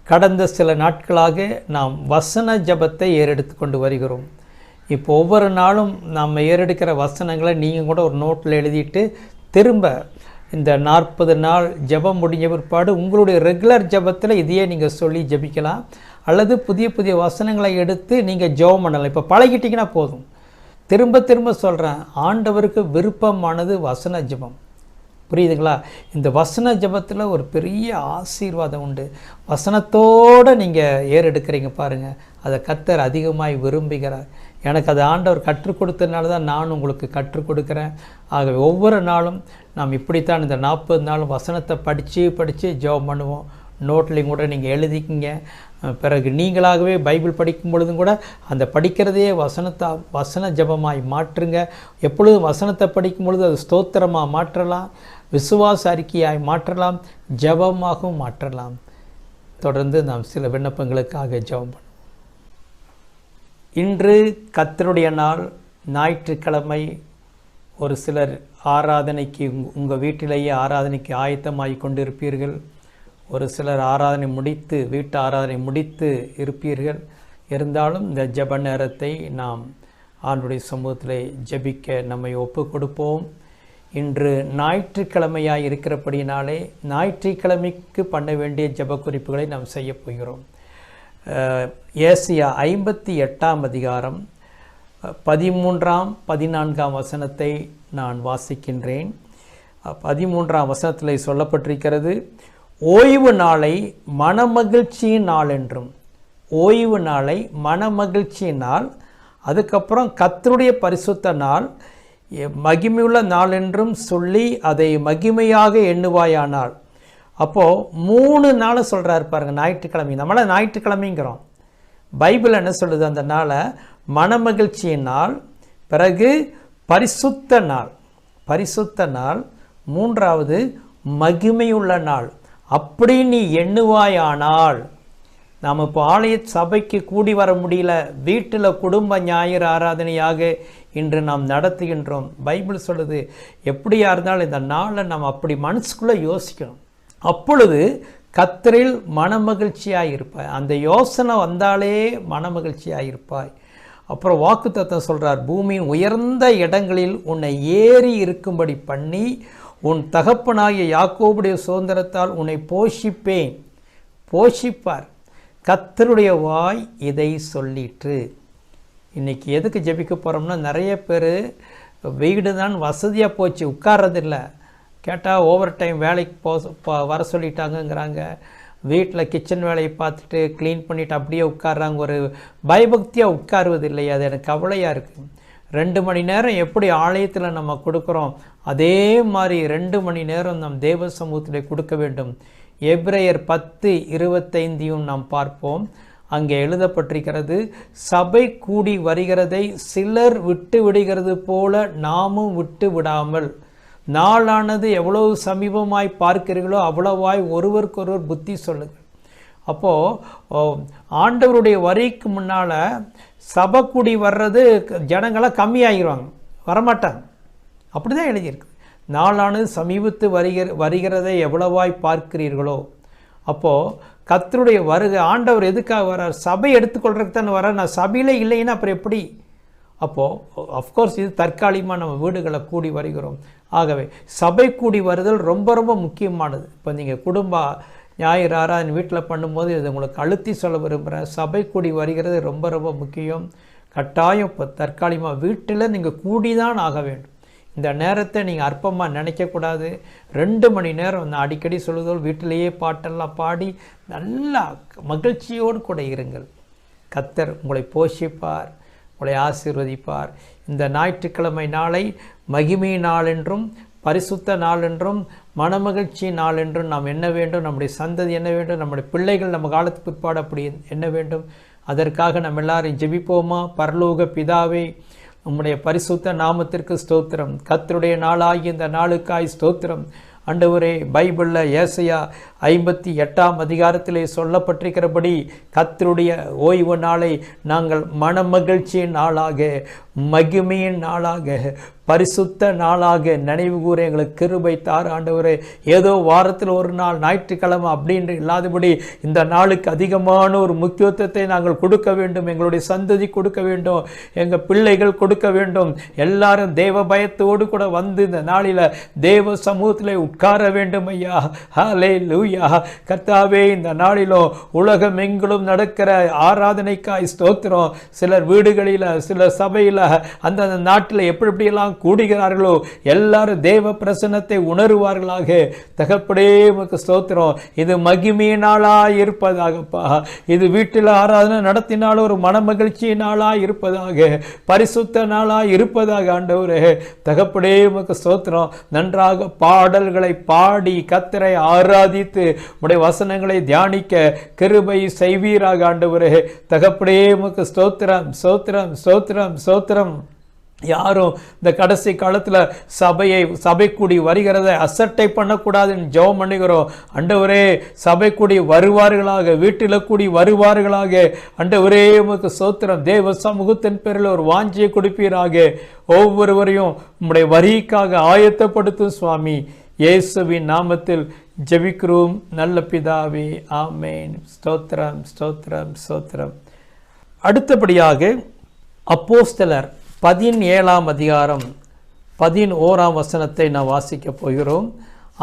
கடந்த சில நாட்களாக நாம் வசன ஜபத்தை ஏறெடுத்து கொண்டு வருகிறோம். இப்போ ஒவ்வொரு நாளும் நாம் ஏறெடுக்கிற வசனங்களை நீங்கள் கூட ஒரு நோட்டில் எழுதிட்டு திரும்ப இந்த 40 நாள் ஜபம் முடிஞ்ச பிற்பாடு உங்களுடைய ரெகுலர் ஜபத்தில் இதையே நீங்கள் சொல்லி ஜபிக்கலாம். அல்லது புதிய புதிய வசனங்களை எடுத்து நீங்கள் ஜெபம் பண்ணலாம். இப்போ பழகிட்டிங்கன்னா போதும். திரும்ப திரும்ப சொல்கிறேன், ஆண்டவருக்கு விருப்பமானது வசன ஜபம். புரியுதுங்களா? இந்த வசன ஜபத்தில் ஒரு பெரிய ஆசீர்வாதம் உண்டு. வசனத்தோடு நீங்கள் ஏறெடுக்கிறீங்க பாருங்கள், அதை கர்த்தர் அதிகமாய் விரும்புகிறார். எனக்கு அதை ஆண்டவர் கற்றுக் கொடுத்ததுனால தான் நான் உங்களுக்கு கற்றுக் கொடுக்குறேன். ஆகவே ஒவ்வொரு நாளும் நாம் இப்படித்தான் இந்த 40 நாளும் வசனத்தை படித்து ஜெபம் பண்ணுவோம். நோட்லையும் கூட நீங்கள் எழுதிக்கிங்க. பிறகு நீங்களாகவே பைபிள் படிக்கும் பொழுதும் கூட அந்த படிக்கிறதையே வசன ஜபமாய் மாற்றுங்க. எப்பொழுதும் வசனத்தை படிக்கும் பொழுது அது ஸ்தோத்திரமாக மாற்றலாம், விசுவாச அறிக்கையாய் மாற்றலாம், ஜபமாகவும் மாற்றலாம். தொடர்ந்து நாம் சில விண்ணப்பங்களுக்காக ஜெபம் பண்ணுவோம். இன்று கர்த்தருடைய நாள், ஞாயிற்றுக்கிழமை. ஒரு சிலர் ஆராதனைக்கு உங்கள் வீட்டிலேயே ஆராதனைக்கு ஆயத்தமாகி கொண்டிருப்பீர்கள். ஒரு சிலர் ஆராதனை முடித்து வீட்டு ஆராதனை முடித்து இருப்பீர்கள். இருந்தாலும் இந்த ஜெப நேரத்தை நாம் ஆண்டவருடைய சமூகத்தில் ஜெபிக்க நம்மை ஒப்பு கொடுப்போம். இன்று ஞாயிற்றுக்கிழமையாக இருக்கிறபடினாலே ஞாயிற்றுக்கிழமைக்கு பண்ண வேண்டிய ஜெப குறிப்புகளை நாம் செய்ய போகிறோம். ஏசாயா 58 அதிகாரம் 13, 14 வசனத்தை நான் வாசிக்கின்றேன். 13 வசனத்தில் சொல்லப்பட்டிருக்கிறது, ஓய்வு நாளை மனமகிழ்ச்சியின் நாள் என்றும், ஓய்வு நாளை மனமகிழ்ச்சியின் நாள், அதுக்கப்புறம் கர்த்தருடைய பரிசுத்த நாள், மகிமையுள்ள நாள் என்றும் சொல்லி அதை மகிமையாக எண்ணுவாயானால். அப்போது 3 நாளை சொல்கிறாரு பாருங்கள். ஞாயிற்றுக்கிழமை, நம்மளால் ஞாயிற்றுக்கிழமைங்கிறோம். பைபிள் என்ன சொல்லுது? அந்த நாளை மனமகிழ்ச்சியின் நாள், பிறகு பரிசுத்த நாள், பரிசுத்த நாள், 3வது மகிமையுள்ள நாள். அப்படி நீ எண்ணுவாயானால், நாம் இப்போ ஆலய சபைக்கு கூடி வர முடியல, வீட்டில் குடும்ப ஞாயிறு ஆராதனையாக இன்று நாம் நடத்துகின்றோம். பைபிள் சொல்லுது, எப்படியா இருந்தாலும் இந்த நாளை நாம் அப்படி மனசுக்குள்ளே யோசிக்கணும். அப்பொழுது கர்த்தரில் மனமகிழ்ச்சியாக இருப்பாய். அந்த யோசனை வந்தாலே மனமகிழ்ச்சியாக இருப்பாய். அப்புறம் வாக்குத்தத்தம் சொல்கிறார், பூமியின் உயர்ந்த இடங்களில் உன்னை ஏறி இருக்கும்படி பண்ணி உன் தகப்பனாகிய யாக்கோபுடைய சுதந்திரத்தால் உன்னை போஷிப்பேன். போஷிப்பார். கர்த்தருடைய வாய் இதை சொல்லிற்று. இன்றைக்கி எதுக்கு ஜெபிக்க போகிறோம்னா, நிறைய பேர் வீடு தான் வசதியாக போச்சு, உட்கார்றதில்லை. கேட்டால் ஓவர் டைம் வேலைக்கு வர சொல்லிட்டாங்கங்கிறாங்க. வீட்டில் கிச்சன் வேலையை பார்த்துட்டு க்ளீன் பண்ணிவிட்டு அப்படியே உட்கார்றாங்க. ஒரு பயபக்தியாக உட்காருவதில்லை. அது எனக்கு கவலையாக இருக்குது. 2 மணி நேரம் எப்படி ஆலயத்தில் நம்ம கொடுக்குறோம், அதே மாதிரி 2 மணி நேரம் நம் தேவ சமூகத்தில் கொடுக்க வேண்டும். எபிரேயர் 10:25 நாம் பார்ப்போம். அங்கே எழுதப்பட்டிருக்கிறது, சபை கூடி வருகிறதை சிலர் விட்டு விடுகிறது போல நாமும் விட்டு விடாமல், நாளானது எவ்வளவு சமீபமாய் பார்க்கிறீர்களோ அவ்வளவாய் ஒருவருக்கொருவர் புத்தி சொல்லுங்கள். அப்போது ஆண்டவருடைய வரிக்கு முன்னால் சபை கூடி வர்றது ஜனங்களாக கம்மியாகிடுவாங்க, வரமாட்டாங்க. அப்படி தான் எழுதியிருக்கு. நாளானது சமீபத்து வருகிறதை எவ்வளவாய் பார்க்கிறீர்களோ. அப்போது கர்த்தருடைய வருகை, ஆண்டவர் எதுக்காக வர்றார்? சபை எடுத்துக்கொள்றதுக்கு தானே வர்றார். நான் சபையில் இல்லைன்னா அப்புறம் எப்படி? அப்போது அஃப்கோர்ஸ் இது தற்காலிகமாக நம்ம வீடுகளை கூடி வருகிறோம். ஆகவே சபை கூடி வருதல் ரொம்ப ரொம்ப முக்கியமானது. இப்போ நீங்கள் குடும்ப ஞாயிறு ஆராதனை வீட்டில் பண்ணும்போது இது உங்களுக்கு அழுத்தி சொல்ல விரும்புகிறேன். சபை கூடி வருகிறது ரொம்ப ரொம்ப முக்கியம். கட்டாயம் இப்போ தற்காலிகமாக வீட்டில் நீங்கள் கூடி தான் ஆக வேண்டும். இந்த நேரத்தை நீங்கள் அற்பமாக நினைக்கக்கூடாது. 2 மணி நேரம் நான் அடிக்கடி சொல்லுதல், வீட்டிலேயே பாட்டெல்லாம் பாடி நல்லா மகிழ்ச்சியோடு கூட இருங்கள். கர்த்தர் உங்களை போஷிப்பார், உங்களை ஆசீர்வதிப்பார். இந்த ஞாயிற்றுக்கிழமை நாளை மகிமை நாள் என்றும் பரிசுத்த நாள் என்றும் மனமகிழ்ச்சி நாள் என்றும் நாம் என்ன வேண்டும், நம்முடைய சந்ததி என்ன வேண்டும், நம்முடைய பிள்ளைகள் நம்ம காலத்துக்கு பிற்பாடு அப்படி என்ன வேண்டும், அதற்காக நம்ம எல்லாரும் ஜெபிப்போமா? பரலோக பிதாவே, உம்முடைய பரிசுத்த நாமத்திற்கு ஸ்தோத்திரம். கர்த்தருடைய நாளாகிய இந்த நாளுக்காய் ஸ்தோத்திரம். ஆண்டவரே, பைபிளில் ஏசாயா 58 அதிகாரத்திலே சொல்லப்பட்டிருக்கிறபடி கர்த்தருடைய ஓய்வு நாளை நாங்கள் மனமகிழ்ச்சியின் நாளாக மகிமையின் நாளாக, பரிசுத்த நாளாக நினைவு கூற எங்களுக்கு கிருபை தார் ஆண்டவரே. ஏதோ வாரத்தில் ஒரு நாள் ஞாயிற்றுக்கிழமை அப்படின்று இல்லாதபடி இந்த நாளுக்கு அதிகமான ஒரு முக்கியத்துவத்தை நாங்கள் கொடுக்க வேண்டும். எங்களுடைய சந்ததி கொடுக்க வேண்டும், எங்கள் பிள்ளைகள் கொடுக்க வேண்டும். எல்லாரும் தேவ பயத்தோடு கூட வந்து இந்த நாளில் தேவ சமூகத்தில் உட்கார வேண்டும் ஐயா. ஹல்லேலூயா. கர்த்தாவே, இந்த நாளிலும் உலகம் எங்கிலும் நடக்கிற ஆராதனைக்காய் ஸ்தோத்திரம். சிலர் வீடுகளில், சிலர் சபையில், அந்த நாட்டில் எப்படியெல்லாம் கூடுகிறார்களோ எல்லாரும் தேவ பிரசன்னத்தை உணர்வார்களாக. தகப்பனே, உமக்கு ஸ்தோத்திரம். இது மகிமையினாலாய் இருப்பதாகப்பா. இது வீட்டில் ஆராதனை நடத்தினாலும் ஒரு மன மகிழ்ச்சியினாலாய் இருப்பதாக, பரிசுத்த நாளாய் இருப்பதாக ஆண்டவரே. தகப்பனே, உமக்கு ஸ்தோத்திரம். நன்றாக பாடல்களை பாடி கர்த்தரை ஆராதித்து உடைய வசனங்களை தியானிக்க கிருபை செய்வீராக ஆண்டவரே. தகப்பனே, உமக்கு ஸ்தோத்திரம், ஸ்தோத்திரம், ஸ்தோத்திரம், ஸ்தோத்திரம். யாரும் இந்த கடைசி காலத்தில் சபை கூடி வருகிறதை அசட்டை பண்ணக்கூடாதுன்னு ஜெபம் பண்ணுகிறோம். ஆண்டவரே, சபை கூடி வருவார்களாக, வீட்டில் கூடி வருவார்களாக. ஆண்டவரே, உமக்கு ஸ்தோத்திரம். தேவ சமூகத்தின் பேரில் ஒரு வாஞ்சியை கொடுப்பீராக. ஒவ்வொருவரையும் உம்முடைய வரிக்காக ஆயத்தப்படுத்தும் சுவாமி. இயேசுவின் நாமத்தில் ஜெபிக்கிறோம் நல்ல பிதாவே, ஆமேன். ஸ்தோத்திரம், ஸ்தோத்திரம், ஸ்தோத்திரம். அடுத்தபடியாக அப்போஸ்தலர் 17ஆம் அதிகாரம் 11ஆம் வசனத்தை நான் வாசிக்க போகிறோம்.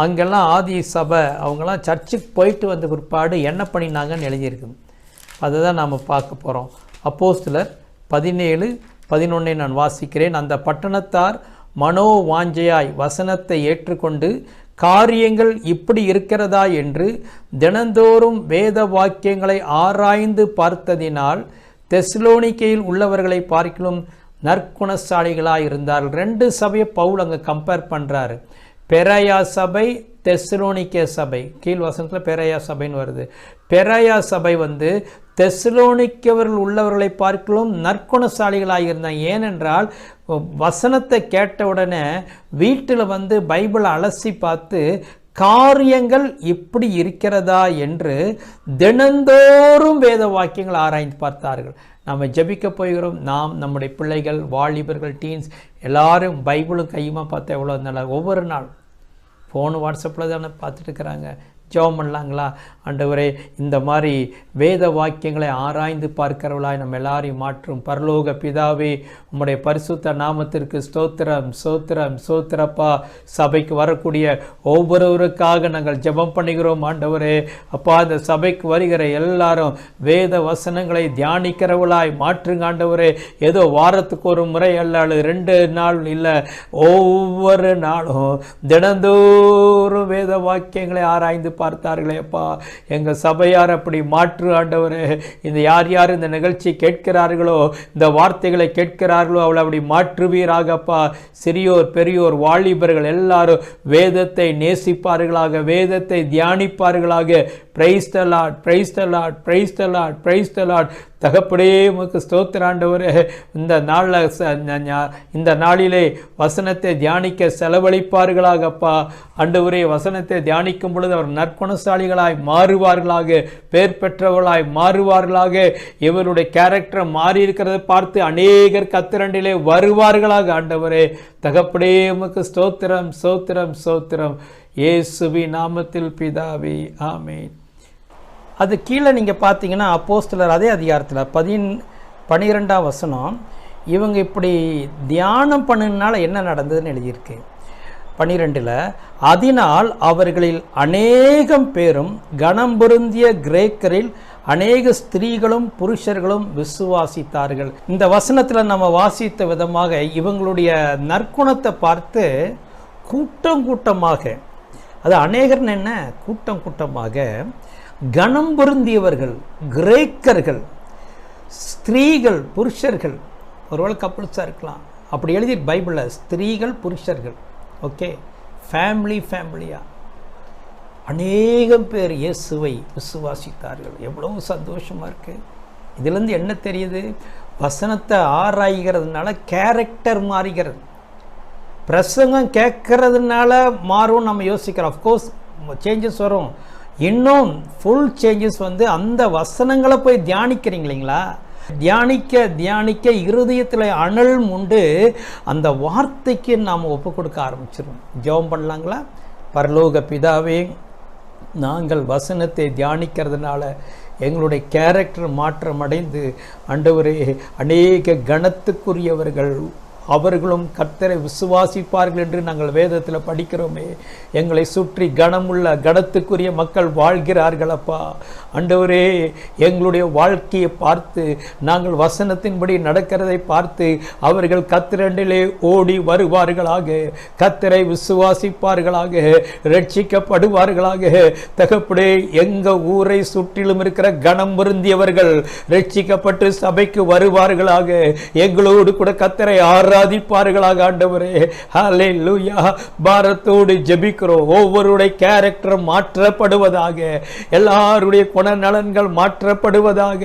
அங்கெல்லாம் ஆதி சபை அவங்கெல்லாம் சர்ச்சுக்கு போயிட்டு வந்த பிற்பாடு என்ன பண்ணினாங்கன்னு எழுதியிருக்கு. அதை தான் நாம் பார்க்க போகிறோம். அப்போஸ்தலர் 17:11 நான் வாசிக்கிறேன். அந்த பட்டணத்தார் மனோ வாஞ்சையாய் வசனத்தை ஏற்றுக்கொண்டு காரியங்கள் இப்படி இருக்கிறதா என்று தினந்தோறும் வேத வாக்கியங்களை ஆராய்ந்து பார்த்ததினால் தெசலோனிக்கேயில் உள்ளவர்களை பார்க்கிலும் நற்குணசாலிகளாக இருந்தார்கள். 2 சபையை பவுல் அங்கே கம்பேர் பண்ணுறாரு. பெராயா சபை, தெசலோனிக்கே சபை. கீழ் வசனத்தில் பெராயா சபைன்னு வருது. பெராயா சபை தெசலோனிக்கவர்கள் உள்ளவர்களை பார்க்கலும் நற்குணசாலிகளாக இருந்தாங்க. ஏனென்றால் வசனத்தை கேட்ட உடனே வீட்டில் பைபிளை அலசி பார்த்து காரியங்கள் இப்படி இருக்கிறதா என்று தினந்தோறும் வேத வாக்கியங்கள் ஆராய்ந்து பார்த்தார்கள். நாம் ஜெபிக்க போகிறோம். நாம், நம்முடைய பிள்ளைகள், வாலிபர்கள், டீன்ஸ் எல்லாரும் பைபிளும் கையுமா பார்த்தா எவ்வளோ நல்லா. ஒவ்வொரு நாள் ஃபோனு வாட்ஸ்அப்பில் தானே பார்த்துட்டு இருக்கிறாங்க. ஜெபம் பண்ணலாங்களா? ஆண்டவரே, இந்த மாதிரி வேத வாக்கியங்களை ஆராய்ந்து பார்க்கிறவளாய் நம்ம எல்லாரையும் மாற்றும் பரலோக பிதாவே, உம்முடைய பரிசுத்த நாமத்திற்கு ஸ்தோத்திரம், ஸ்தோத்திரம், ஸ்தோத்திரப்பா. சபைக்கு வரக்கூடிய ஒவ்வொருவருக்காக நாங்கள் ஜெபம் பண்ணுகிறோம் ஆண்டவரே. அப்பா, இந்த சபைக்கு வருகிற எல்லாரும் வேத வசனங்களை தியானிக்கிறவளாய் மாற்றுங்க ஆண்டவரே. ஏதோ வாரத்துக்கு ஒரு முறை அல்ல, 2 நாள் இல்லை, ஒவ்வொரு நாளும் தினந்தோறும் வேத வாக்கியங்களை ஆராய்ந்து பார்த்தார்களே அப்பா. எங்கள் சபையார் அப்படி மாற்று ஆண்டவரே. இந்த யார் யார் இந்த நிகழ்ச்சி கேட்கிறார்களோ, இந்த வார்த்தைகளை கேட்கிறார்களோ, அவளை அப்படி மாற்றுவீராகப்பா. சிறியோர், பெரியோர், வாலிபர்கள் எல்லாரும் வேதத்தை நேசிப்பார்களாக, வேதத்தை தியானிப்பார்களாக. Praise the lord, praise the lord, praise the lord, praise the lord. தகப்பனே, உமக்கு ஸ்தோத்திர ஆண்டவரே. இந்த நாளிலே வசனத்தை தியானிக்க செலவழிப்பார்களாகப்பா. ஆண்டவரே, வசனத்தை தியானிக்கும் பொழுது அவர் நற்குணசாலிகளாய் மாறுவார்களாக, பேர் பெற்றவர்களாய் மாறுவார்களாக. இவருடைய கேரக்டர் மாறி இருக்கிறதை பார்த்து அநேகர் கத்திரண்டிலே வருவார்களாக. ஆண்டவரே, தகப்பனே, உமக்கு ஸ்தோத்திரம், ஸ்தோத்திரம், ஸ்தோத்திரம். இயேசுவின் நாமத்தில் பிதாவே, ஆமென். அது கீழே நீங்கள் பார்த்தீங்கன்னா அப்போஸ்தலர் அதே அதிகாரத்தில் 12ஆம் வசனம், இவங்க இப்படி தியானம் பண்ணினால என்ன நடந்ததுன்னு எழுதியிருக்கு. 12 அதனால் அவர்களில் அநேகம் பேரும் கனம் பொருந்திய கிரேக்கரில் அநேக ஸ்திரீகளும் புருஷர்களும் விசுவாசித்தார்கள். இந்த வசனத்தில் நம்ம வாசித்த விதமாக இவங்களுடைய நற்குணத்தை பார்த்து கூட்டம் கூட்டமாக, அது அநேகர்னு என்ன, கூட்டம் கூட்டமாக கனம் பொருந்தியவர்கள், கிரேக்கர்கள், ஸ்திரீகள், புருஷர்கள், ஒருவேளை கப்புள்ஸாக இருக்கலாம், அப்படி எழுதி பைபிளில் ஸ்திரீகள், புருஷர்கள். ஓகே, ஃபேமிலியாக அநேகம் பேர் இயேசுவை விசுவாசித்தார்கள். எவ்வளோ சந்தோஷமாக இருக்குது. இதுலேருந்து என்ன தெரியுது? வசனத்தை ஆராய்கிறதுனால கேரக்டர் மாறுகிறது. பிரசங்கம் கேட்கறதுனால மாறும் நம்ம யோசிக்கிறோம். அஃப்கோர்ஸ் சேஞ்சஸ் வரும். இன்னும் ஃபுல் சேஞ்சஸ் அந்த வசனங்களை போய் தியானிக்கிறீங்க இல்லைங்களா, தியானிக்க தியானிக்க இருதயத்தில் அனல் உண்டு, அந்த வார்த்தைக்கு நாம் ஒப்பு கொடுக்க ஆரம்பிச்சிருவோம். ஜெபம் பண்ணலாங்களா? பரலோக பிதாவே, நாங்கள் வசனத்தை தியானிக்கிறதுனால எங்களுடைய கேரக்டர் மாற்றம் அடைந்து ஆண்டவரே, அநேக கனத்துக்குரியவர்கள் அவர்களும் கர்த்தரை விசுவாசிப்பார்கள் என்று நாங்கள் வேதத்தில் படிக்கிறோமே. எங்களை சுற்றி கனமுள்ள கனத்துக்குரிய மக்கள் வாழ்கிறார்கள் அப்பா. ஆண்டவரே, எங்களுடைய வாழ்க்கையை பார்த்து நாங்கள் வசனத்தின்படி நடக்கிறதை பார்த்து அவர்கள் கர்த்தரிடத்திலே ஓடி வருவார்களாக, கர்த்தரை விசுவாசிப்பார்களாக, ரட்சிக்கப்படுவார்களாக. தகப்பனே, எங்க ஊரை சுற்றிலும் இருக்கிற கனம் பொருந்தியவர்கள் ரட்சிக்கப்பட்டு சபைக்கு வருவார்களாக, எங்களோடு கூட கர்த்தரை ஆராதிப்பார்களாக. ஆண்டவரே, ஹல்லேலூயா. பாரத்தோடு ஜெபிக்கிறோம். ஒவ்வொருடைய கேரக்டர் மாற்றப்படுவதாக, எல்லாருடைய குணநலன்கள் மாற்றப்படுவதாக,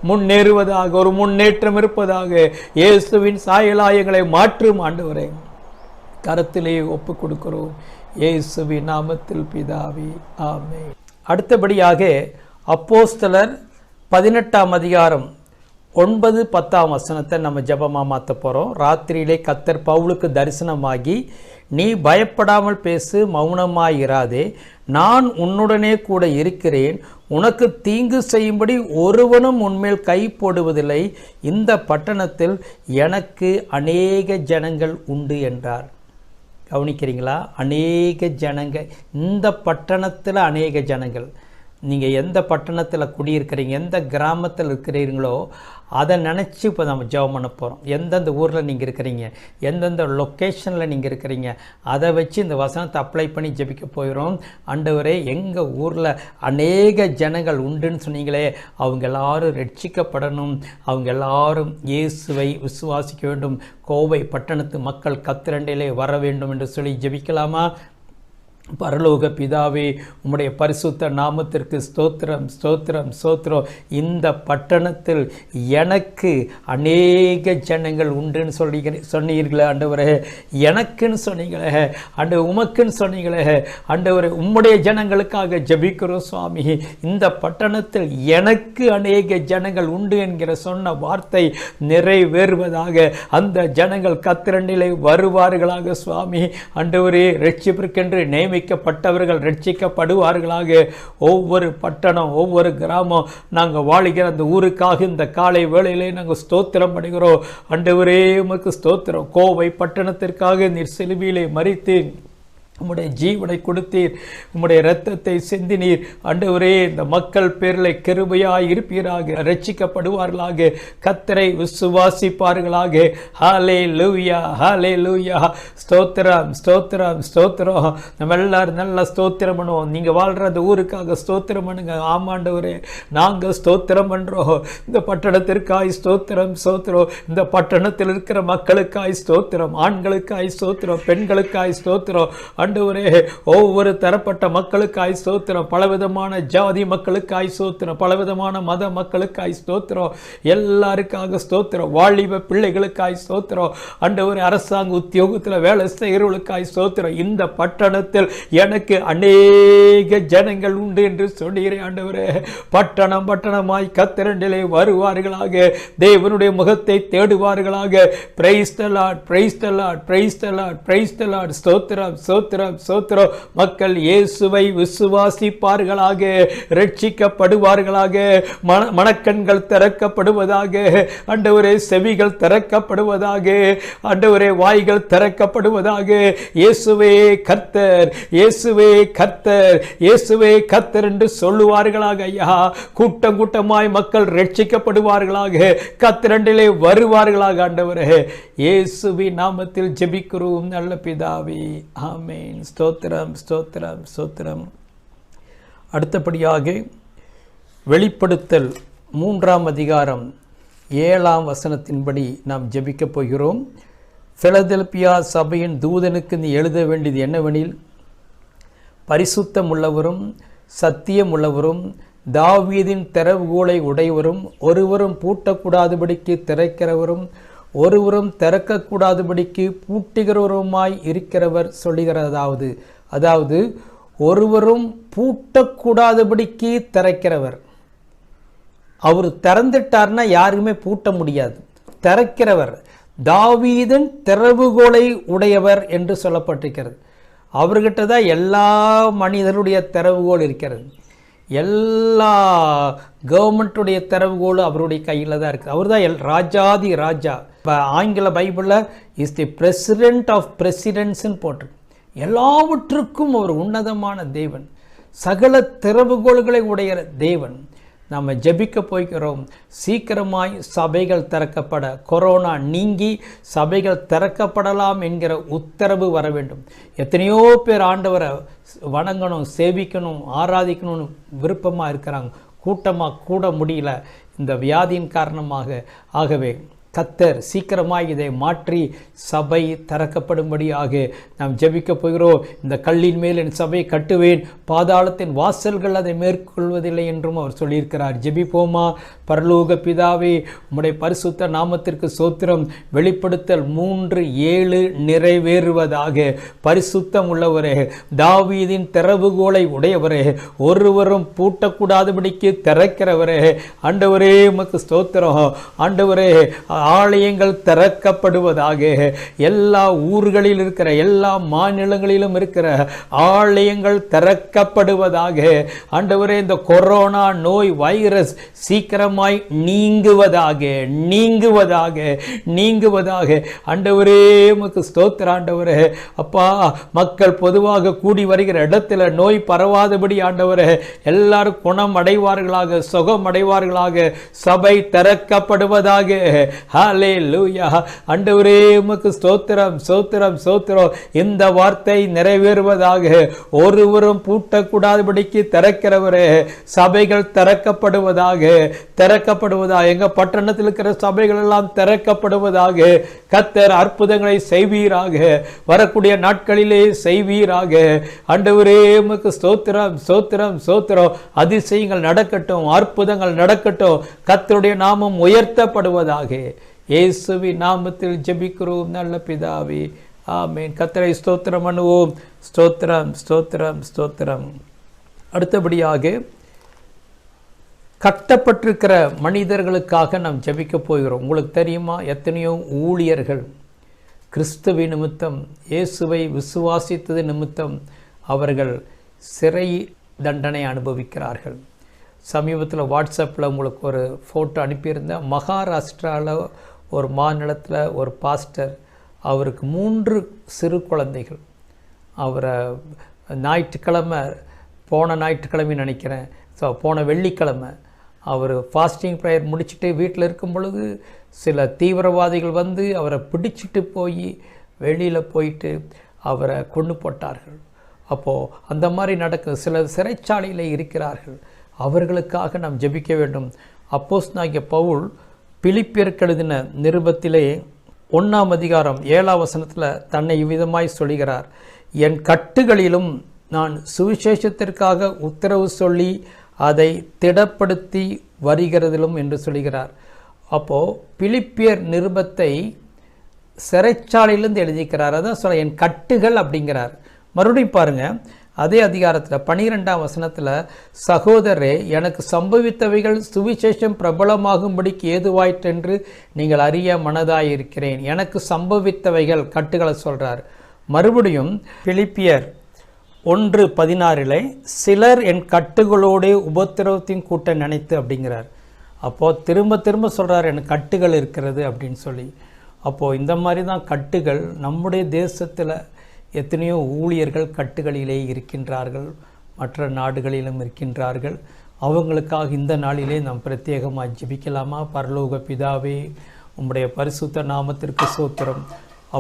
முன்னேறுவதாக, ஒரு முன்னேற்றம் இருப்பதாக. இயேசுவின் சாயலாயங்களை மாற்றும் ஆண்டவரே, கரத்திலே ஒப்பு கொடுக்கிறோம். இயேசுவின் நாமத்தில் பிதாவே, ஆமென். அடுத்தபடியாக அப்போஸ்தலர் 18ஆம் அதிகாரம் 9-10 வசனத்தை நம்ம ஜெபமாக மாற்ற போகிறோம். ராத்திரியிலே கர்த்தர் பவுலுக்கு தரிசனமாகி, நீ பயப்படாமல் பேசு, மௌனமாயிராதே, நான் உன்னுடனே கூட இருக்கிறேன், உனக்கு தீங்கு செய்யும்படி ஒருவனும் உன்மேல் கை போடுவதில்லை, இந்த பட்டணத்தில் எனக்கு அநேக ஜனங்கள் உண்டு என்றார். கவனிக்கிறீங்களா? அநேக ஜனங்கள், இந்த பட்டணத்தில் அநேக ஜனங்கள். நீங்கள் எந்த பட்டணத்தில் குடியிருக்கிறீங்க, எந்த கிராமத்தில் இருக்கிறீங்களோ அதை நினச்சி இப்போ நம்ம ஜெபம் பண்ண போகிறோம். எந்தெந்த ஊரில் நீங்கள் இருக்கிறீங்க, எந்தெந்த லொக்கேஷனில் நீங்கள் இருக்கிறீங்க, அதை வச்சு இந்த வசனத்தை அப்ளை பண்ணி ஜெபிக்க போயிடும். ஆண்டவரே, எங்கள் ஊரில் அநேக ஜனங்கள் உண்டுன்னு சொன்னீங்களே, அவங்க எல்லாரும் ரட்சிக்கப்படணும், அவங்க எல்லாரும் இயேசுவை விசுவாசிக்க வேண்டும், கோவை பட்டணத்து மக்கள் கர்த்தரண்டையிலே வர வேண்டும் என்று சொல்லி ஜெபிக்கலாமா? பரலோக பிதாவே, உம்முடைய பரிசுத்த நாமத்திற்கு ஸ்தோத்திரம், ஸ்தோத்திரம், ஸ்தோத்திரம். இந்த பட்டணத்தில் எனக்கு அநேக ஜனங்கள் உண்டுன்னு சொன்னீர்களே ஆண்டவரே, எனக்குன்னு சொன்னீங்களே ஆண்டவர், உமக்குன்னு சொன்னீங்களே ஆண்டவரே, உம்முடைய ஜனங்களுக்காக ஜெபிக்கிறோம் சுவாமி. இந்த பட்டணத்தில் எனக்கு அநேக ஜனங்கள் உண்டு என்கிற சொன்ன வார்த்தை நிறைவேறுவதாக, அந்த ஜனங்கள் கர்த்தரிடத்திலே வருவார்களாக சுவாமி. ஆண்டவரே, ரட்சிப்பிற்கென்று நியமிக்கப்பட்டவர்கள் ரட்சிக்கப்படுவார்களாக. ஒவ்வொரு பட்டணம், ஒவ்வொரு கிராமம், நாங்கள் வாழுகிற அந்த ஊருக்காக இந்த காலை வேளையிலே நாங்கள் ஸ்தோத்திரம் பண்ணுகிறோம். ஆண்டவரே, உமக்கு ஸ்தோத்திரம். கோவை பட்டணத்திற்காக நீர் சிலுவையிலே மரித்து உம்முடைய ஜீவனை கொடுத்தீர், உம்முடைய இரத்தத்தை சிந்தினீர். ஆண்டவரே, இந்த மக்கள் பேரில் கிருபையாய் இருப்பீராக, ரட்சிக்கப்படுவார்களாக, கர்த்தரை விசுவாசிப்பார்களாக. ஹல்லேலூயா, ஹல்லேலூயா. ஸ்தோத்திரம், ஸ்தோத்திரம், ஸ்தோத்திரம். நம்ம எல்லாரும் நல்லா ஸ்தோத்திரம் பண்ணுவோம். நீங்கள் வாழ்கிற அந்த ஊருக்காக ஸ்தோத்திரம் பண்ணுங்க. ஆமாண்டவரே, நாங்கள் ஸ்தோத்திரம் பண்ணுறோம். இந்த பட்டணத்திற்காய் ஸ்தோத்திரம், ஸ்தோத்திரம். இந்த பட்டணத்தில் இருக்கிற மக்களுக்காய் ஸ்தோத்திரம், ஆண்களுக்காய் ஸ்தோத்திரம், பெண்களுக்காய் ஸ்தோத்திரம். ஆண்டவரே, ஒவ்வொரு தரப்பட்ட மக்களுக்காய் ஸ்தோத்திரம், பலவிதமான ஜாதி மக்களுக்காய் ஸ்தோத்திரம், பலவிதமான மத மக்களுக்காய் ஸ்தோத்திரம், எல்லாருக்காக ஸ்தோத்திரம், வாலிப பிள்ளைகளுக்காய் ஸ்தோத்திரம். ஆண்டவரே, அரசாங்க உத்தியோகத்தில் வேலை செய்கிறவர்களுக்காய் ஸ்தோத்திரம். இந்த பட்டணத்தில் எனக்கு அநேக ஜனங்கள் உண்டு என்று சொன்னீரே ஆண்டவரே. பட்டணம் பட்டணமாய் கர்த்தரிடத்திலே வருவார்களாக, தேவனுடைய முகத்தை தேடுவார்களாக. Praise the lord, praise the lord, praise the lord, praise the lord. ஸ்தோத்திரம், ஸ்தோத்திரம், ஸ்தோத்திரம். மக்கள் இயேசுவை விசுவாசிப்பார்களாக, ரட்சிக்கப்படுவார்களாக, மனக்கண்கள் திறக்கப்படுவதாக. ஆண்டவரே, செவிகள் திறக்கப்படுவதாக. ஆண்டவரே, வாய்கள் திறக்கப்படுவதாக. இயேசுவே கர்த்தர், இயேசுவே கர்த்தர், இயேசுவே கர்த்தர் என்று சொல்லுவார்களாக. ஐயா, கூட்டம் கூட்டமாய் மக்கள் ரட்சிக்கப்படுவார்களாக, கர்த்தரிடத்திலே வருவார்களாக. ஆண்டவரே, இயேசுவின் நாமத்தில் ஜெபிக்கிறோம் நல்ல பிதாவே, ஆமென். ஸ்தோத்திரம், ஸ்தோத்திரம், ஸ்தோத்திரம். அடுத்தபடியாக வெளிப்படுத்தல் 3ஆம் அதிகாரம் 7ஆம் வசனத்தின்படி நாம் ஜெபிக்கப் போகிறோம். பிலதெல்பியா சபையின் தூதனுக்கு நீ எழுத வேண்டியது என்னவெனில், பரிசுத்தம் உள்ளவரும் சத்தியம் உள்ளவரும் தாவீதின் திறவுகோலை உடையவரும் ஒருவரும் பூட்டக்கூடாதபடிக்கு திறக்கிறவரும் ஒருவரும் திறக்கக்கூடாதபடிக்கு பூட்டுகிறவருமாய் இருக்கிறவர் சொல்லுகிறதாவது, அதாவது ஒருவரும் பூட்டக்கூடாதபடிக்கு திறக்கிறவர், அவர் திறந்துட்டார்னா யாருமே பூட்ட முடியாது. திறக்கிறவர், தாவீதின் திறவுகோலை உடையவர் என்று சொல்லப்பட்டிருக்கிறது. அவர்கிட்ட தான் எல்லா மனிதருடைய திறவுகோல் இருக்கிறது. எல்லா கவர்மெண்ட்டுடைய திறவுகோல் அவருடைய கையில் தான் இருக்குது. அவர் தான் ராஜாதி ராஜா. இப்போ ஆங்கில பைபிளில் இஸ் தி பிரசிடென்ட் ஆஃப் பிரசிடென்ட்ஸ்ன்னு போட்டிருக்கு. எல்லாவற்றுக்கும் ஒரு உன்னதமான தேவன், சகல திறவுகோள்களை உடைய தேவன். நம்ம ஜெபிக்க போய்க்கிறோம். சீக்கிரமாய் சபைகள் திறக்கப்பட, கொரோனா நீங்கி சபைகள் திறக்கப்படலாம் என்கிற உத்தரவு வர வேண்டும். எத்தனையோ பேர் ஆண்டவரை வணங்கணும், சேவிக்கணும், ஆராதிக்கணும்னு விருப்பமாக இருக்கிறாங்க. கூட்டமாக கூட முடியல இந்த வியாதியின் காரணமாக. ஆகவே கர்த்தர் சீக்கிரமாக இதை மாற்றி சபை திறக்கப்படும்படியாக நாம் ஜெபிக்க போகிறோம். இந்த கல்லின் மேல் என் சபையை கட்டுவேன், பாதாளத்தின் வாசல்கள் அதை மேற்கொள்வதில்லை என்றும் அவர் சொல்லியிருக்கிறார். ஜெபிப்போமா? பரலோக பிதாவே, உம்முடைய பரிசுத்த நாமத்திற்கு சோத்திரம். வெளிப்படுத்தல் 3:7 நிறைவேறுவதாக. பரிசுத்தம் உள்ளவரே, தாவீதின் திறவுகோலை உடையவரே, ஒருவரும் பூட்டக்கூடாதபடிக்கு திறக்கிறவரே, ஆண்டவரே உமக்கு ஸ்தோத்திரம். ஆண்டவரே, ஆலயங்கள் திறக்கப்படுவதாக. எல்லா ஊர்களில் இருக்கிற, எல்லா மாநிலங்களிலும் இருக்கிற ஆலயங்கள் திறக்கப்படுவதாக. ஆண்டவரே, இந்த கொரோனா நோய் வைரஸ் சீக்கிரமாய் நீங்குவதாக, நீங்குவதாக, நீங்குவதாக. ஆண்டவரே உமக்கு ஸ்தோத்திர. ஆண்டவரே, அப்பா, மக்கள் பொதுவாக கூடி வருகிற இடத்துல நோய் பரவாதபடி ஆண்டவரே எல்லாரும் குணம் அடைவார்களாக, சுகம் அடைவார்களாக, சபை திறக்கப்படுவதாக. ஹல்லேலூயா. ஆண்டவரே உமக்கு ஸ்தோத்திரம், ஸ்தோத்திரம், ஸ்தோத்திரம். இந்த வார்த்தை நிறைவேறுவதாக. ஒருவரும் பூட்டக்கூடாதபடிக்கு திறக்கிறவரே, சபைகள் திறக்கப்படுவதாக, திறக்கப்படுவதாக. எங்க பட்டணத்தில் இருக்கிற சபைகள் எல்லாம் திறக்கப்படுவதாக. கர்த்தர் அற்புதங்களை செய்வீராக, வரக்கூடிய நாட்களிலே செய்வீராக. ஆண்டவரே உமக்கு ஸ்தோத்திரம், ஸ்தோத்திரம், ஸ்தோத்திரம். அதிசயங்கள் நடக்கட்டும், அற்புதங்கள் நடக்கட்டும். கர்த்தருடைய நாமம் உயர்த்தப்படுவதாக. இயேசுவின் நாமத்தில் ஜெபிக்கிறோம் நல்ல பிதாவே, ஆமென். கர்த்தரை ஸ்தோத்திரம் பண்ணுவோம். ஸ்தோத்திரம், ஸ்தோத்திரம், ஸ்தோத்திரம். அடுத்தபடியாக கட்டப்பட்டிருக்கிற மனிதர்களுக்காக நாம் ஜெபிக்க போகிறோம். உங்களுக்கு தெரியுமா, எத்தனையோ ஊழியர்கள் கிறிஸ்துவின் நிமித்தம், இயேசுவை விசுவாசித்தது நிமித்தம் அவர்கள் சிறை தண்டனை அனுபவிக்கிறார்கள். சமீபத்தில் வாட்ஸ்அப்பில் உங்களுக்கு ஒரு ஃபோட்டோ அனுப்பியிருந்தேன். மகாராஷ்டிராவில் ஒரு மாநிலத்தில் ஒரு பாஸ்டர், அவருக்கு 3 சிறு குழந்தைகள். அவரை ஞாயிற்றுக்கிழமை, போன ஞாயிற்றுக்கிழமை நினைக்கிறேன், போன வெள்ளிக்கிழமை அவர் ஃபாஸ்டிங் ப்ரேயர் முடிச்சுட்டு வீட்டில் இருக்கும் பொழுது சில தீவிரவாதிகள் வந்து அவரை பிடிச்சிட்டு போய் வெளியில் போயிட்டு அவரை கொண்டு போட்டார்கள். அப்போது அந்த மாதிரி நடக்குது. சிலர் சிறைச்சாலையில் இருக்கிறார்கள். அவர்களுக்காக நாம் ஜெபிக்க வேண்டும். அப்போஸ்தலனாகிய பவுல் பிலிப்பியருக்கு எழுதின நிருபத்திலே 1ஆம் அதிகாரம் 7ஆம் வசனத்தில் தன்னை இவ்விதமாய் சொல்கிறார். என் கட்டுகளிலும் நான் சுவிசேஷத்திற்காக உத்தரவு சொல்லி அதை திடப்படுத்தி வருகிறதிலும் என்று சொல்கிறார். அப்போது பிலிப்பியர் நிருபத்தை சிறைச்சாலையிலிருந்து எழுதிக்கிறார். அதான் சொல்ல, என் கட்டுகள் அப்படிங்கிறார். மறுபடியும் பாருங்கள், அதே அதிகாரத்தில் 12ஆம் வசனத்தில், சகோதரரே, எனக்கு சம்பவித்தவைகள் சுவிசேஷம் பிரபலமாகும்படிக்கு ஏதுவாயிற்றென்று நீங்கள் அறிய மனதாயிருக்கிறேன். எனக்கு சம்பவித்தவைகள் கட்டுகளை சொல்கிறார். மறுபடியும் பிலிப்பியர் 1:16 சிலர் என் கட்டுகளோடு உபத்திரவத்தையும் கூட்ட நினைத்து அப்படிங்கிறார். அப்போது திரும்ப திரும்ப சொல்கிறார், எனக்கு கட்டுகள் இருக்கிறது அப்படின்னு சொல்லி. அப்போது இந்த மாதிரி தான் கட்டுகள். நம்முடைய தேசத்தில் எத்தனையோ ஊழியர்கள் கட்டுகளிலே இருக்கின்றார்கள், மற்ற நாடுகளிலும் இருக்கின்றார்கள். அவங்களுக்காக இந்த நாளிலே நாம் பிரத்யேகமாக ஜெபிக்கலாமா? பரலோக பிதாவே, உம்முடைய பரிசுத்த நாமத்திற்கு ஸ்தோத்திரம்.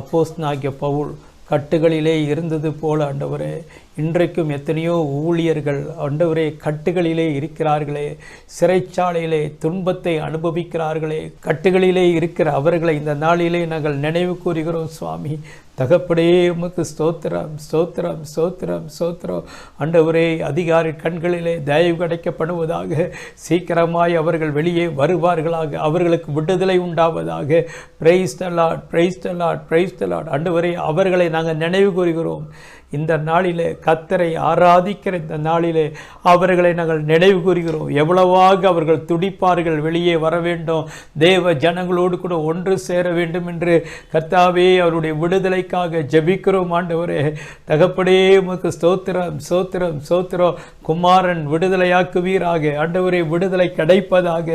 அப்போஸ்தலனாகிய பவுல் கட்டுகளிலே இருந்தது போல ஆண்டவரே, இன்றைக்கும் எத்தனையோ ஊழியர்கள் ஆண்டவரே கட்டுகளிலே இருக்கிறார்களே, சிறைச்சாலையிலே துன்பத்தை அனுபவிக்கிறார்களே, கட்டுகளிலே இருக்கிற அவர்களை இந்த நாளிலே நாங்கள் நினைவு கூறுகிறோம் சுவாமி. தகப்படே உமக்கு ஸ்தோத்திரம், ஸ்தோத்திரம், ஸ்தோத்திரம், ஸ்தோத்திரம். ஆண்டவரே, அதிகாரி கண்களிலே தயவு கிடைக்கப்படுவதாக. சீக்கிரமாய் அவர்கள் வெளியே வருவார்களாக. அவர்களுக்கு விடுதலை உண்டாவதாக. Price the lord, praise the lord, praise the Lord. ஆண்டவரே, அவர்களை நாங்கள் நினைவு கூறுகிறோம். இந்த நாளிலே கர்த்தரை ஆராதிக்கிற இந்த நாளிலே அவர்களை நாங்கள் நினைவு கூறுகிறோம். எவ்வளவாக அவர்கள் துடிப்பார்கள், வெளியே வர வேண்டும், தேவ ஜனங்களோடு கூட ஒன்று சேர வேண்டும் என்று. கர்த்தாவே, அவருடைய விடுதலைக்காக ஜெபிக்கிறோம் ஆண்டவரே. தகப்பனே, உமக்கு ஸ்தோத்திரம் ஸ்தோத்திரம் ஸ்தோத்திரம். குமாரன் விடுதலையாக்குவீராக ஆண்டவரே, விடுதலை கிடைப்பதாக.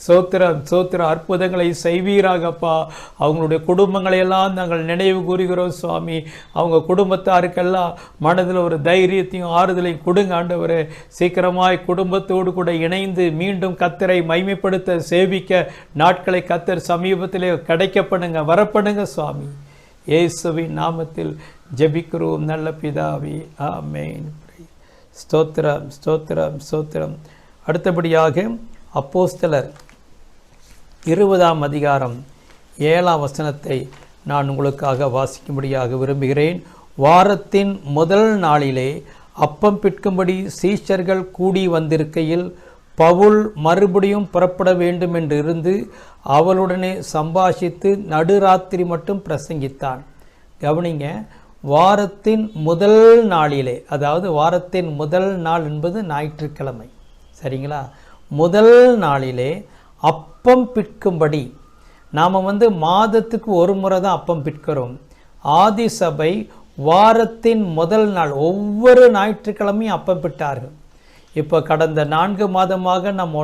ஸ்தோத்திரம் ஸ்தோத்திரம். அற்புதங்களை செய்வீராகப்பா. அவங்களுடைய குடும்பங்களை எல்லாம் நாங்கள் நினைவு கூறுகிறோம் சுவாமி. அவங்க குடும்பத்தாருக்கெல்லாம் மனதில் ஒரு தைரியத்தையும் ஆறுதலையும் கொடுங்க ஆண்டவரே. சீக்கிரமாய் குடும்பத்தோடு கூட இணைந்து மீண்டும் கர்த்தரை மைமைப்படுத்த சேவிக்க நாட்களை கர்த்தர் சமீபத்திலே கிடைக்கப்படுங்க, வரப்படுங்க சுவாமி. இயேசுவின் நாமத்தில் ஜெபிக்கிறோம் நல்ல பிதாவே, ஆமென். ஸ்தோத்திரம் ஸ்தோத்திரம் ஸ்தோத்திரம். அடுத்தபடியாக அப்போஸ்தலர் 20ஆம் அதிகாரம் 7ஆம் வசனத்தை நான் உங்களுக்காக வாசிக்கும்படியாக விரும்புகிறேன். வாரத்தின் முதல் நாளிலே அப்பம் பிற்கும்படி சீஷர்கள் கூடி வந்திருக்கையில் பவுல் மறுபடியும் புறப்பட வேண்டும் என்று இருந்து அவளுடனே சம்பாஷித்து நடுராத்திரி மட்டும் பிரசங்கித்தான். கவனிங்க, வாரத்தின் முதல் நாளிலே, அதாவது வாரத்தின் முதல் நாள் என்பது ஞாயிற்றுக்கிழமை, சரிங்களா? முதல் நாளிலே அப்பம் பிற்கும்படி, நாம் மாதத்துக்கு ஒரு முறை தான் அப்பம் பிற்கிறோம். ஆதி சபை வாரத்தின் முதல் நாள் ஒவ்வொரு ஞாயிற்றுக்கிழமையும் அப்பம் பிட்டார்கள். இப்போ கடந்த 4 மாதமாக நம்ம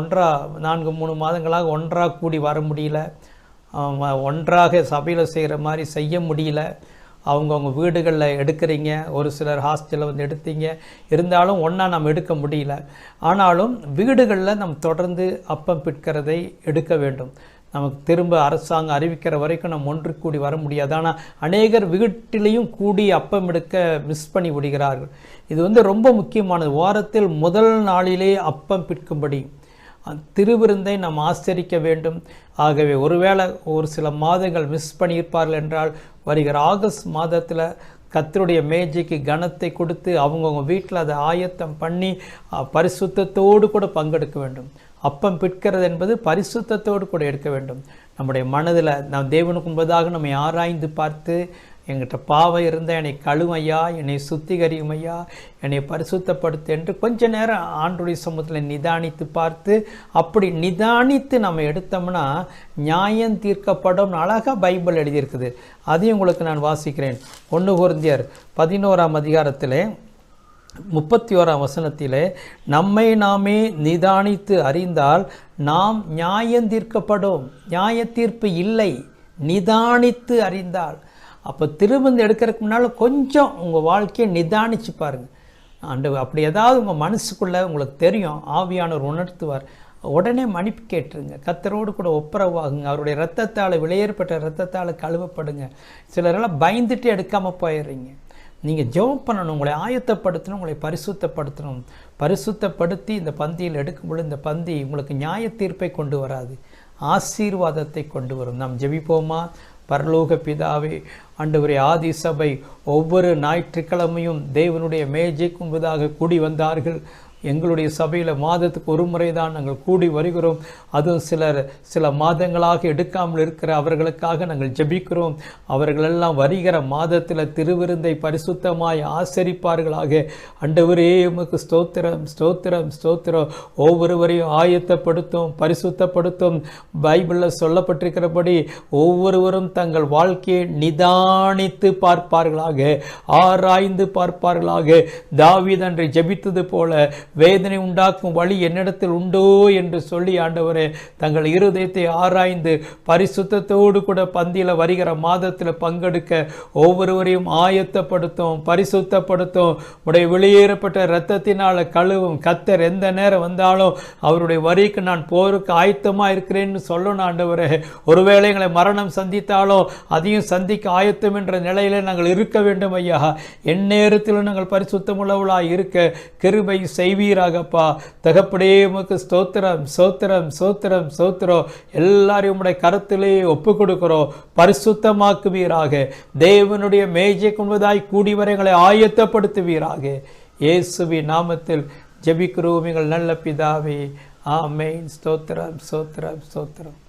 4-3 மாதங்களாக ஒன்றாக கூடி வர முடியல, ஒன்றாக சபையில் செய்கிற மாதிரி செய்ய முடியல. அவங்கவுங்க வீடுகளில் எடுக்கிறீங்க, ஒரு சிலர் ஹாஸ்டலில் எடுத்தீங்க, இருந்தாலும் ஒன்றா நம்ம எடுக்க முடியல. ஆனாலும் வீடுகளில் நம்ம தொடர்ந்து அப்பம் பிற்கிறதை எடுக்க வேண்டும். நமக்கு திரும்ப அரசாங்கம் அறிவிக்கிற வரைக்கும் நம்ம ஒன்று கூடி வர முடியாது. ஆனால் அநேகர் வீட்டிலையும் கூடி அப்பம் எடுக்க மிஸ் பண்ணி விடுகிறார்கள். இது ரொம்ப முக்கியமானது. வாரத்தில் முதல் நாளிலே அப்பம் பிற்கும்படி திருவிருந்தை நாம் ஆசரிக்க வேண்டும். ஆகவே ஒருவேளை ஒரு சில மாதங்கள் மிஸ் பண்ணியிருப்பார்கள் என்றால் வருகிற ஆகஸ்ட் மாதத்தில் கர்த்தருடைய மேஜைக்கு கனத்தை கொடுத்து அவங்கவுங்க வீட்டில் அதை ஆயத்தம் பண்ணி பரிசுத்தத்தோடு கூட பங்கெடுக்க வேண்டும். அப்பம் பிற்கிறது என்பது பரிசுத்தத்தோடு கூட எடுக்க வேண்டும். நம்முடைய மனதில் நாம் தேவனுக்கு முன்பதாக நம்மை ஆராய்ந்து பார்த்து, என்கிட்ட பாவம் இருந்தால் என்னை கழுவையா, என்னை சுத்திகரியும் ஐயா, என்னை பரிசுத்தப்படுத்து என்று கொஞ்ச நேரம் ஆண்டவருடைய சமூகத்தில் நிதானித்து பார்த்து, அப்படி நிதானித்து நம்ம எடுத்தோம்னா நியாயம் தீர்க்கப்படும் அழகாக பைபிள் எழுதியிருக்குது. அதையும் உங்களுக்கு நான் வாசிக்கிறேன். 1 கொரிந்தியர் 11ஆம் அதிகாரத்திலே 31ஆம் வசனத்திலே, நம்மை நாமே நிதானித்து அறிந்தால் நாம் நியாயம் தீர்க்கப்படும். நியாய தீர்ப்பு இல்லை, நிதானித்து அறிந்தால். அப்போ திரும்ப எடுக்கிறதுக்கு முன்னால் கொஞ்சம் உங்கள் வாழ்க்கையை நிதானித்து பாருங்கள். அப்படி ஏதாவது உங்கள் மனசுக்குள்ளே உங்களுக்கு தெரியும், ஆவியானவர் உணர்த்துவார், உடனே மன்னிப்பு கேட்டுருங்க. கர்த்தரோடு கூட ஒப்புரவாகுங்க. அவருடைய இரத்தத்தால், விலையேறப்பட்ட இரத்தத்தால் கழுவப்படுங்க. சிலரெல்லாம் பயந்துட்டு எடுக்காமல் போயிடுறீங்க. நீங்கள் ஜெபம் பண்ணணும், உங்களை ஆயத்தப்படுத்தணும், உங்களை பரிசுத்தப்படுத்தணும். பரிசுத்தப்படுத்தி இந்த பந்தியில் எடுக்கும்பொழுது இந்த பந்தி உங்களுக்கு நியாய தீர்ப்பை கொண்டு வராது, ஆசீர்வாதத்தை கொண்டு வரும். நாம் ஜெபிப்போமா? பரலோக பிதாவே, ஆண்டவரே, ஆதி சபை ஒவ்வொரு ஞாயிற்றுக்கிழமையும் தேவனுடைய மேஜைக்கு முன்பதாக கூடி வந்தார்கள். எங்களுடைய சபையில் மாதத்துக்கு ஒரு முறை தான் நாங்கள் கூடி வருகிறோம். அதுவும் சில மாதங்களாக எடுக்காமல் இருக்கிற அவர்களுக்காக நாங்கள் ஜெபிக்கிறோம். அவர்களெல்லாம் வருகிற மாதத்தில் திருவிருந்தை பரிசுத்தமாய் ஆசரிப்பார்களாக. ஆண்டவரே, உமக்கு ஸ்தோத்திரம் ஸ்தோத்திரம் ஸ்தோத்திரம். ஒவ்வொருவரையும் ஆயத்தப்படுத்தும், பரிசுத்தப்படுத்தும். பைபிளில் சொல்லப்பட்டிருக்கிறபடி ஒவ்வொருவரும் தங்கள் வாழ்க்கையை நிதானித்து பார்ப்பார்களாக, ஆராய்ந்து பார்ப்பார்களாக. தாவீது அன்றை ஜெபித்தது போல வேதனை உண்டாக்கும் வழி என்னிடத்தில் உண்டோ என்று சொல்லி ஆண்டவரே தங்கள் இருதயத்தை ஆராய்ந்து பரிசுத்தத்தோடு கூட பந்தியில் வருகிற மாதத்தில் பங்கெடுக்க ஒவ்வொருவரையும் ஆயத்தப்படுத்தும், பரிசுத்தப்படுத்தும். உடைய வெளியேறப்பட்ட இரத்தத்தினால் கழுவும். கர்த்தர் எந்த நேரம் வந்தாலும் அவருடைய வரிக்கு நான் போருக்கு ஆயத்தமாக இருக்கிறேன்னு சொல்லணும் ஆண்டவரே. ஒருவேளை எங்களை மரணம் சந்தித்தாலும் அதையும் சந்திக்க ஆயத்தம் என்ற நிலையில் நாங்கள் இருக்க வேண்டும் ஐயா. எந்நேரத்திலும் நாங்கள் பரிசுத்தமுள்ளவளாய் இருக்க கிருபை செய்வீராகப்பா. தகப்பனே, உமக்கு ஸ்தோத்திரம் ஸ்தோத்திரம் ஸ்தோத்திரம் ஸ்தோத்திரம். எல்லாரையும் உடைய கருத்திலே ஒப்பு கொடுக்கிறோம். பரிசுத்தமாக்குவீராக. தேவனுடைய மேஜை கொள்வதாய் கூடிவரை எங்களை ஆயத்தப்படுத்துவீராக. இயேசுவின் நாமத்தில் ஜெபிக்கிறோம் எங்கள் நல்ல பிதாவே, ஆமென். ஸ்தோத்திரம் ஸ்தோத்திரம் ஸ்தோத்திரம்.